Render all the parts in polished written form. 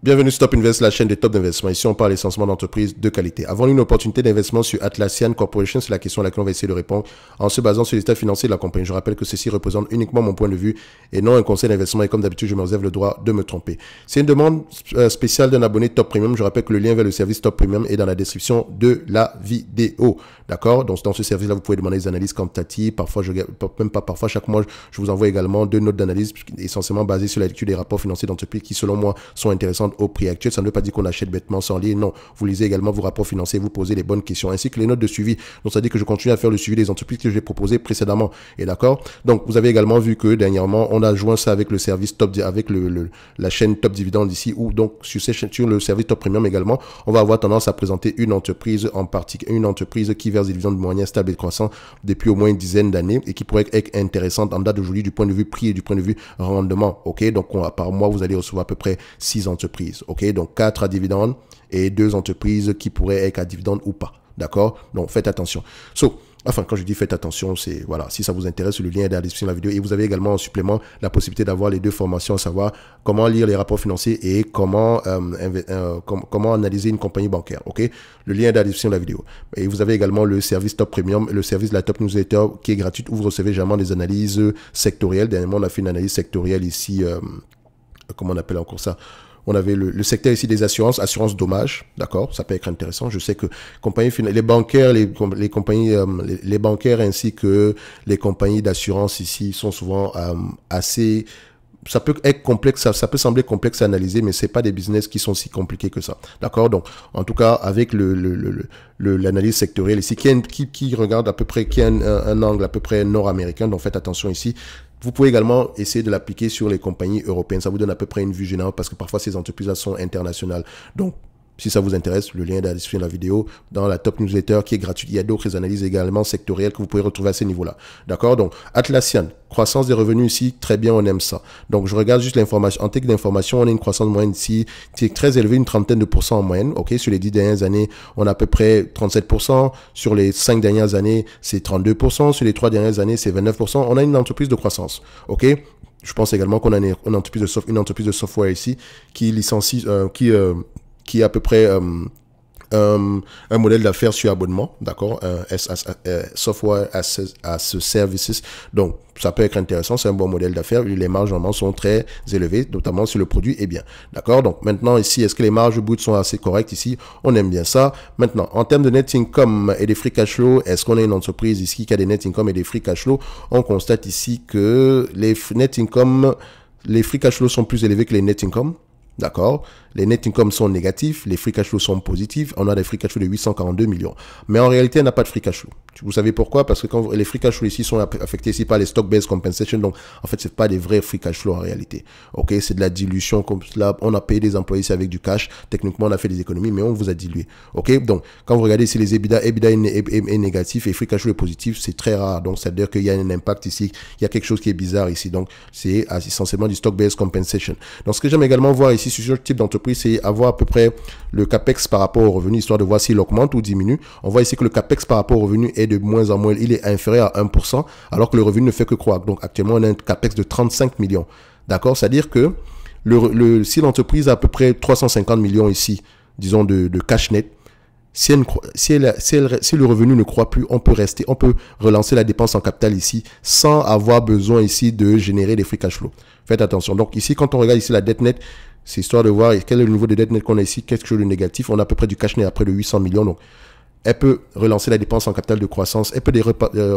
Bienvenue sur Top Invest, la chaîne des top d'investissement. Ici, on parle essentiellement d'entreprises de qualité. Avons-nous une opportunité d'investissement sur Atlassian Corporation? C'est la question à laquelle on va essayer de répondre en se basant sur l'état financier de la compagnie. Je rappelle que ceci représente uniquement mon point de vue et non un conseil d'investissement. Et comme d'habitude, je me réserve le droit de me tromper. C'est une demande spéciale d'un abonné Top Premium. Je rappelle que le lien vers le service Top Premium est dans la description de la vidéo. D'accord? Donc, dans ce service-là, vous pouvez demander des analyses quantitatives. Parfois, même pas parfois, chaque mois, je vous envoie également 2 notes d'analyse essentiellement basées sur la lecture des rapports financiers d'entreprise qui, selon moi, sont intéressantes au prix actuel. Ça ne veut pas dire qu'on achète bêtement sans lire. Non, vous lisez également vos rapports financiers, vous posez les bonnes questions, ainsi que les notes de suivi. Donc, ça dit que je continue à faire le suivi des entreprises que j'ai proposées précédemment. Et d'accord? Donc, vous avez également vu que dernièrement, on a joint ça avec le service Top, avec la chaîne Top Dividende ici, où donc sur le service Top Premium également, on va avoir tendance à présenter une entreprise en particulier, une entreprise qui verse des dividendes moyens stables et croissants depuis au moins une dizaine d'années et qui pourrait être intéressante en date d'aujourd'hui du point de vue prix et du point de vue rendement. Ok, donc par mois, vous allez recevoir à peu près 6 entreprises. Ok, donc 4 à dividendes et 2 entreprises qui pourraient être à dividendes ou pas. D'accord? Donc faites attention. Enfin, quand je dis faites attention, c'est voilà, si ça vous intéresse, le lien est dans la description de la vidéo. Et vous avez également en supplément la possibilité d'avoir les 2 formations, à savoir comment lire les rapports financiers et comment analyser une compagnie bancaire. Ok, le lien est dans la description de la vidéo. Et vous avez également le service Top Premium, le service de la Top Newsletter qui est gratuit où vous recevez généralement des analyses sectorielles. Dernièrement, on a fait une analyse sectorielle ici. Comment on appelle encore ça? On avait le secteur ici des assurances, assurance dommage, d'accord, ça peut être intéressant. Je sais que les bancaires, les compagnies, les bancaires ainsi que les compagnies d'assurance ici sont souvent assez, ça peut être complexe, ça peut sembler complexe à analyser, mais c'est pas des business qui sont si compliqués que ça, d'accord. Donc, en tout cas, avec l'analyse sectorielle ici, qui regarde à peu près, qui a un angle à peu près nord-américain, donc faites attention ici. Vous pouvez également essayer de l'appliquer sur les compagnies européennes. Ça vous donne à peu près une vue générale parce que parfois ces entreprises-là sont internationales. Donc, si ça vous intéresse, le lien est dans la description de la vidéo, dans la Top Newsletter qui est gratuite. Il y a d'autres analyses également sectorielles que vous pouvez retrouver à ce niveau-là. D'accord? Donc, Atlassian, croissance des revenus ici, très bien, on aime ça. Donc, je regarde juste l'information. En technique d'information, on a une croissance moyenne ici qui est très élevée, une trentaine de pourcents en moyenne. OK? Sur les 10 dernières années, on a à peu près 37%. Sur les 5 dernières années, c'est 32%. Sur les 3 dernières années, c'est 29%. On a une entreprise de croissance. OK? Je pense également qu'on a une entreprise de software ici qui licencie, qui est à peu près un modèle d'affaires sur abonnement, d'accord, software as a services. Donc, ça peut être intéressant, c'est un bon modèle d'affaires. Les marges normalement sont très élevées, notamment si le produit est bien, d'accord. Donc, maintenant ici, est-ce que les marges brutes sont assez correctes ici? On aime bien ça. Maintenant, en termes de net income et des free cash flow, est-ce qu'on a une entreprise ici qui a des net income et des free cash flow? On constate ici que les net income, les free cash flow sont plus élevés que les net income. D'accord? Les net income sont négatifs, les free cash flow sont positifs. On a des free cash flow de 842 millions. Mais en réalité, on n'a pas de free cash flow. Vous savez pourquoi? Parce que quand les free cash flow ici sont affectés ici par les stock-based compensation. Donc, en fait, c'est pas des vrais free cash flow en réalité. OK? C'est de la dilution. Comme là, on a payé des employés ici avec du cash. Techniquement, on a fait des économies, mais on vous a dilué. OK? Donc, quand vous regardez ici les EBITDA est négatif et free cash flow est positif, c'est très rare. Donc, ça veut dire qu'il y a un impact ici. Il y a quelque chose qui est bizarre ici. Donc, c'est essentiellement du stock-based compensation. Donc, ce que j'aime également voir ici sur ce type d'entreprise, c'est avoir à peu près le capex par rapport au revenu, histoire de voir s'il augmente ou diminue. On voit ici que le capex par rapport au revenu est de moins en moins, il est inférieur à 1%, alors que le revenu ne fait que croître. Donc actuellement, on a un capex de 35 millions. D'accord? C'est-à-dire que si l'entreprise a à peu près 350 millions ici, disons de cash net, si le revenu ne croît plus, on peut relancer la dépense en capital ici sans avoir besoin ici de générer des free cash flow. Faites attention. Donc ici, quand on regarde ici la dette nette, c'est histoire de voir quel est le niveau de dette nette qu'on a ici, quelque chose de négatif. On a à peu près du cash net à près de 800 millions. Donc, elle peut relancer la dépense en capital de croissance. Elle peut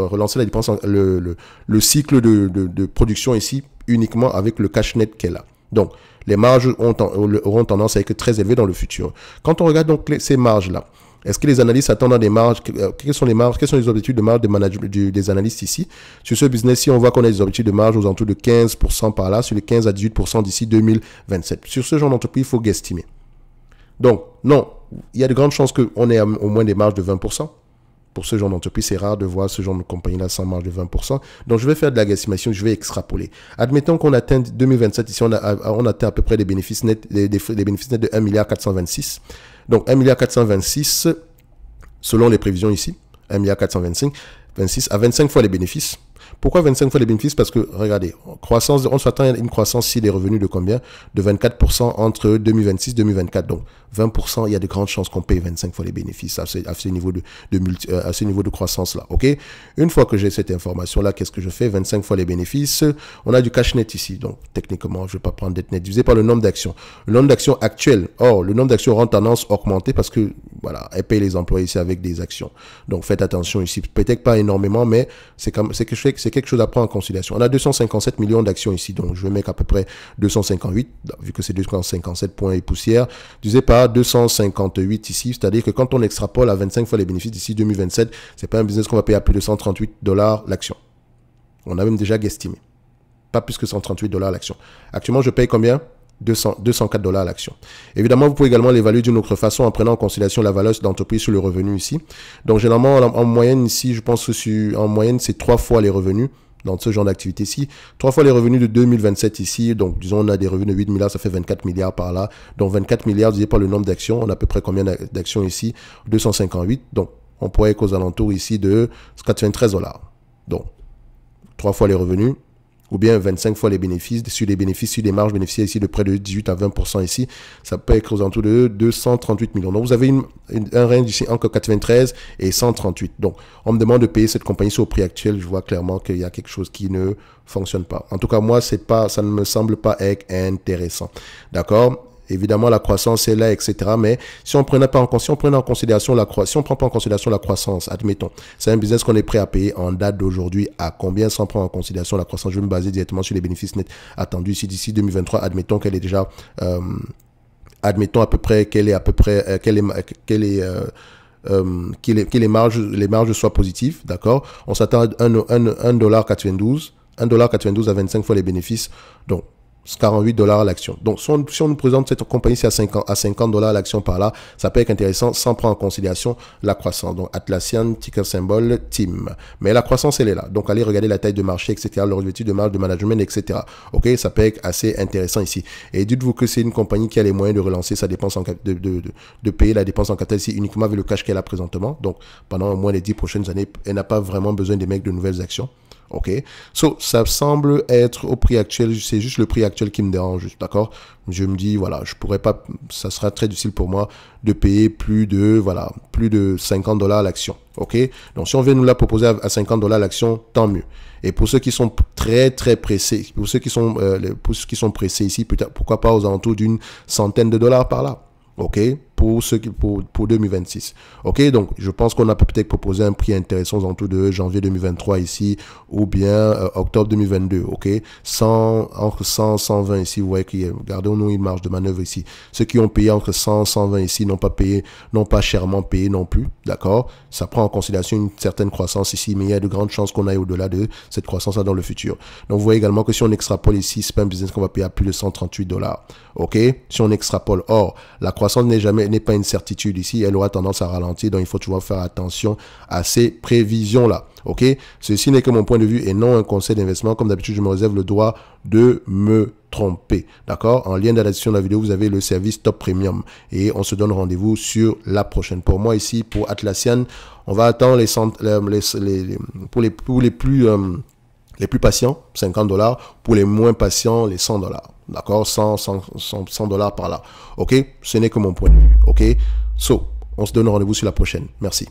relancer la dépense, le cycle de production ici uniquement avec le cash net qu'elle a. Donc, les marges auront tendance à être très élevées dans le futur. Quand on regarde donc ces marges-là, est-ce que les analystes attendent des marges? Quelles sont les marges? Quels sont les objectifs de marge des analystes ici? Sur ce business-ci, on voit qu'on a des objectifs de marge aux alentours de 15% par là, sur les 15 à 18% d'ici 2027. Sur ce genre d'entreprise, il faut guesstimer. Donc, non, il y a de grandes chances qu'on ait au moins des marges de 20%. Pour ce genre d'entreprise, c'est rare de voir ce genre de compagnie-là sans marge de 20%. Donc, je vais faire de la guesstimation, je vais extrapoler. Admettons qu'on atteigne 2027, ici, on atteint à peu près des bénéfices nets, des bénéfices nets de 1,426 milliard. Donc, 1,426 milliard, selon les prévisions ici, 1,426 milliard à 25 fois les bénéfices. Pourquoi 25 fois les bénéfices? Parce que, regardez, croissance, on s'attend à une croissance ici des revenus de combien? De 24% entre 2026 et 2024. Donc, 20%, il y a de grandes chances qu'on paye 25 fois les bénéfices à ce niveau à ce niveau de croissance-là. OK? Une fois que j'ai cette information-là, qu'est-ce que je fais? 25 fois les bénéfices. On a du cash net ici. Donc, techniquement, je ne vais pas prendre dette net divisé par le nombre d'actions. Le nombre d'actions actuel. Or, le nombre d'actions aura tendance à augmenter parce que, voilà, elle paye les employés ici avec des actions. Donc, faites attention ici. Peut-être pas énormément, mais c'est quelque chose à prendre en considération. On a 257 millions d'actions ici. Donc, je vais mettre à peu près 258, vu que c'est 257 points et poussière, divisé par 258 ici. C'est-à-dire que quand on extrapole à 25 fois les bénéfices d'ici 2027, c'est pas un business qu'on va payer à plus de 138 $ l'action. On a même déjà guesstimé. Pas plus que 138 $ l'action. Actuellement, je paye combien? 204 $ l'action. Évidemment, vous pouvez également l'évaluer d'une autre façon en prenant en considération la valeur d'entreprise sur le revenu ici. Donc, généralement, en moyenne ici, je pense que en moyenne, c'est 3 fois les revenus dans ce genre d'activité ici. 3 fois les revenus de 2027 ici. Donc, disons, on a des revenus de 8 milliards, ça fait 24 milliards par là. Donc, 24 milliards divisé par le nombre d'actions. On a à peu près combien d'actions ici? 258. Donc, on pourrait être aux alentours ici de 93 $. Donc, 3 fois les revenus, ou bien 25 fois les bénéfices, sur des marges bénéficiaires ici de près de 18 à 20% ici, ça peut être aux alentours de 238 millions. Donc, vous avez un range ici entre 93 et 138. Donc, on me demande de payer cette compagnie sur le prix actuel. Je vois clairement qu'il y a quelque chose qui ne fonctionne pas. En tout cas, moi, ça ne me semble pas être intéressant. D'accord? Évidemment, la croissance est là, etc. Mais si on prend pas en considération la croissance, admettons, c'est un business qu'on est prêt à payer en date d'aujourd'hui à combien sans prendre en considération la croissance? Je vais me baser directement sur les bénéfices nets attendus ici d'ici 2023. Admettons qu'elle est déjà, admettons à peu près que les marges soient positives, d'accord? On s'attend à 1,92 $, à 25 fois les bénéfices. Donc, 48 $ l'action. Donc, si on nous présente cette compagnie à 50 $ l'action par là, ça peut être intéressant sans prendre en considération la croissance. Donc, Atlassian, ticker symbole, TIM. Mais la croissance, elle est là. Donc, allez regarder la taille de marché, etc., le revenu de marge de management, etc. OK, ça peut être assez intéressant ici. Et dites-vous que c'est une compagnie qui a les moyens de relancer sa dépense de payer la dépense en capital ici uniquement avec le cash qu'elle a présentement. Donc, pendant au moins les 10 prochaines années, elle n'a pas vraiment besoin d'émettre de nouvelles actions. OK. So, ça semble être au prix actuel. C'est juste le prix actuel qui me dérange. D'accord? Je me dis, voilà, je pourrais pas, ça sera très difficile pour moi de payer plus de 50 $ l'action. OK? Donc, si on vient nous la proposer à 50 $ l'action, tant mieux. Et pour ceux qui sont très, très pressés, pour ceux qui sont pressés ici, peut-être, pourquoi pas aux alentours d'une centaine de dollars par là. OK, pour 2026. OK, donc je pense qu'on a peut-être proposé un prix intéressant aux alentours de janvier 2023 ici, ou bien octobre 2022. OK, entre 100 et 120 ici, vous voyez qu'il gardons-nous une marge de manœuvre ici. Ceux qui ont payé entre 100 et 120 ici n'ont pas chèrement payé non plus. D'accord, ça prend en considération une certaine croissance ici, mais il y a de grandes chances qu'on aille au-delà de cette croissance-là dans le futur. Donc vous voyez également que si on extrapole ici, c'est pas un business qu'on va payer à plus de 138 $. OK, si on extrapole, or, la croissance n'est pas une certitude ici, elle aura tendance à ralentir, donc il faut toujours faire attention à ces prévisions-là. OK? Ceci n'est que mon point de vue et non un conseil d'investissement. Comme d'habitude, je me réserve le droit de me tromper. D'accord? En lien dans la description de la vidéo, vous avez le service Top Premium et on se donne rendez-vous sur la prochaine. Pour moi ici, pour Atlassian, on va attendre pour les plus patients, 50 $. Pour les moins patients, les 100 $. D'accord? 100 $ par là. OK? Ce n'est que mon point de vue. OK? So, on se donne rendez-vous sur la prochaine. Merci.